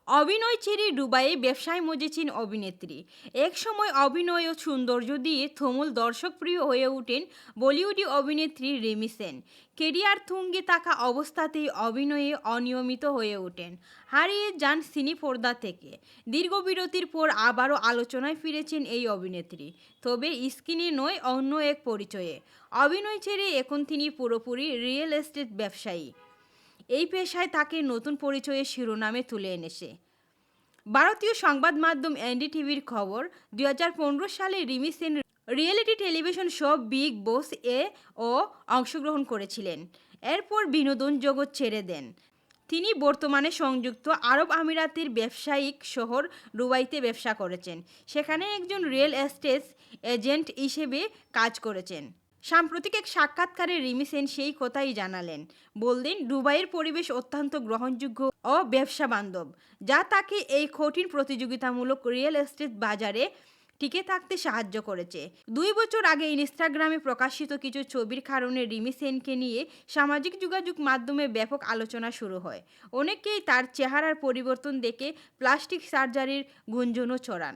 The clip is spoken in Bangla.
অভিনয় ছেড়ে দুবাইয়ে ব্যবসায় মজেছেন অভিনেত্রী। এক সময় অভিনয় ও সৌন্দর্য দিয়ে তুমুল দর্শকপ্রিয় হয়ে ওঠেন বলিউডি অভিনেত্রী রিমি সেন। কেরিয়ার তুঙ্গে থাকা অবস্থাতেই অভিনয়ে অনিয়মিত হয়ে ওঠেন, হারিয়ে যান সিনে পর্দা থেকে। দীর্ঘ বিরতির পর আবারও আলোচনায় ফিরেছেন এই অভিনেত্রী, তবে স্ক্রিনে নয়, অন্য এক পরিচয়ে। অভিনয় ছেড়ে এখন তিনি পুরোপুরি রিয়েল এস্টেট ব্যবসায়ী। এই পেশায় তাকে নতুন পরিচয়ের শিরোনামে তুলে এনেছে ভারতীয় সংবাদ মাধ্যম এনডিটিভির খবর। 2015 সালে Rimi Sen reality television show Bigg Boss ও অংশগ্রহণ করেছিলেন। এরপর বিনোদন জগৎ ছেড়ে দেন। তিনি বর্তমানে সংযুক্ত আরব আমিরাতের ব্যবসায়িক শহর দুবাইতে ব্যবসা করেছেন। সেখানে একজন রিয়েল এস্টেট এজেন্ট হিসেবে কাজ করেছেন। সাম্প্রতিক এক সাক্ষাৎকারে রিমি সেন সেই কথাই জানালেন। বললেন, দুবাইয়ের পরিবেশ অত্যন্ত গ্রহণযোগ্য ও ব্যবসা বান্ধব, যা তাকে এই কঠিন প্রতিযোগিতামূলক রিয়েল এস্টেট বাজারে টিকে থাকতে সাহায্য করেছে। 2 বছর আগে ইনস্টাগ্রামে প্রকাশিত কিছু ছবির কারণে রিমি সেনকে নিয়ে সামাজিক যোগাযোগ মাধ্যমে ব্যাপক আলোচনা শুরু হয়। অনেকেই তার চেহারার পরিবর্তন দেখে প্লাস্টিক সার্জারির গুঞ্জনও ছড়ান।